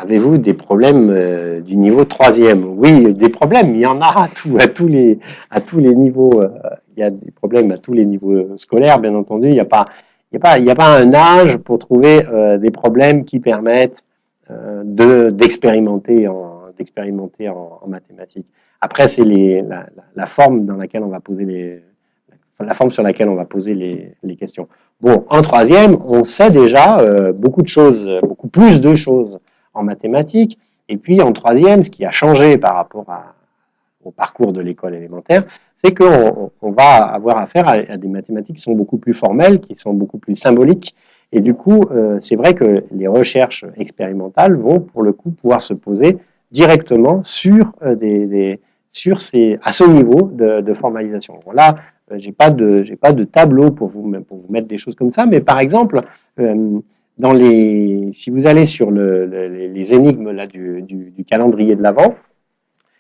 Avez-vous des problèmes du niveau troisième? Oui, des problèmes, il y en a à tous les niveaux. Il y a des problèmes à tous les niveaux scolaires, bien entendu. Il y a pas un âge pour trouver des problèmes qui permettent d'expérimenter en mathématiques. Après, c'est la forme dans laquelle on va poser la forme sur laquelle on va poser les questions. Bon, en troisième, on sait déjà beaucoup de choses, beaucoup plus de choses en mathématiques. Et puis en troisième, ce qui a changé par rapport au parcours de l'école élémentaire, c'est qu'on va avoir affaire à des mathématiques qui sont beaucoup plus formelles, qui sont beaucoup plus symboliques. Et du coup, c'est vrai que les recherches expérimentales vont, pour le coup, pouvoir se poser directement sur à ce niveau de formalisation. Bon, là, j'ai pas de tableau pour vous mettre des choses comme ça, mais par exemple, si vous allez sur les énigmes là, du calendrier de l'Avent,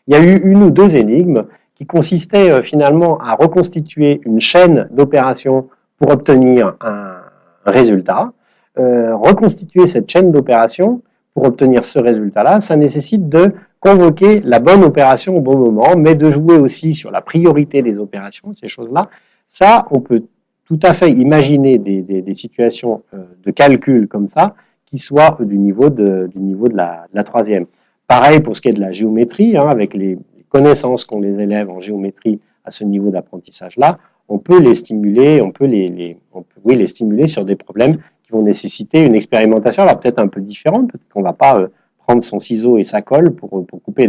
il y a eu une ou deux énigmes qui consistaient finalement à reconstituer une chaîne d'opérations pour obtenir un résultat. Reconstituer cette chaîne d'opérations pour obtenir ce résultat-là, ça nécessite de convoquer la bonne opération au bon moment, mais de jouer aussi sur la priorité des opérations, ces choses-là. Ça, on peut tout à fait imaginer des situations de calcul comme ça qui soient du niveau de la troisième. Pareil pour ce qui est de la géométrie, hein, avec les connaissances qu'ont les élèves en géométrie à ce niveau d'apprentissage-là, on peut les stimuler, on peut les stimuler sur des problèmes qui vont nécessiter une expérimentation, alors peut-être un peu différente, peut-être qu'on ne va pas prendre son ciseau et sa colle pour couper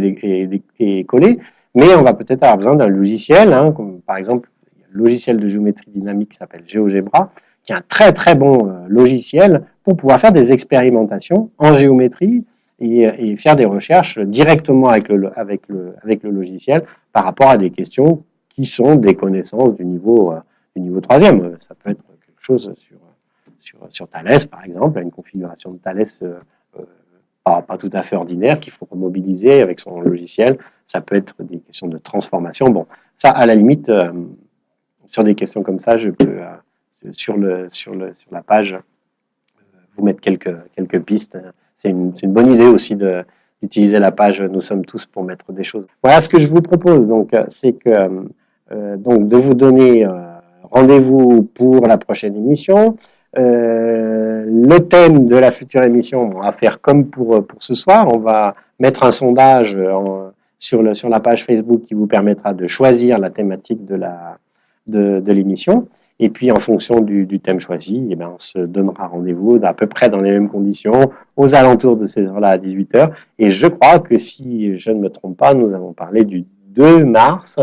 et coller, mais on va peut-être avoir besoin d'un logiciel, hein, comme par exemple le logiciel de géométrie dynamique qui s'appelle GeoGebra, qui est un très très bon logiciel pour pouvoir faire des expérimentations en géométrie et faire des recherches directement avec le logiciel par rapport à des questions qui sont des connaissances du niveau troisième. Ça peut être quelque chose sur Thalès, par exemple, une configuration de Thalès pas tout à fait ordinaire qu'il faut mobiliser avec son logiciel. Ça peut être des questions de transformation. Bon, ça, à la limite, sur des questions comme ça, je peux, sur la page, vous mettre quelques pistes. C'est une bonne idée aussi d'utiliser la page Nous sommes tous pour mettre des choses. Voilà ce que je vous propose. Donc, c'est que donc de vous donner rendez-vous pour la prochaine émission. Le thème de la future émission, on va faire comme pour ce soir. On va mettre un sondage sur la page Facebook qui vous permettra de choisir la thématique de l'émission. Et puis, en fonction du thème choisi, eh bien, on se donnera rendez-vous à peu près dans les mêmes conditions, aux alentours de ces heures-là à 18h. Et je crois que si je ne me trompe pas, nous avons parlé du 2 mars.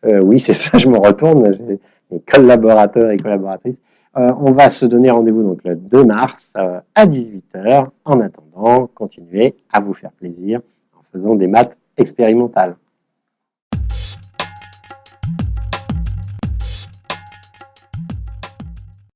Oui, c'est ça, je me retourne, j'ai mes collaborateurs et collaboratrices. On va se donner rendez-vous donc le 2 mars à 18h. En attendant, continuez à vous faire plaisir en faisant des maths expérimentales.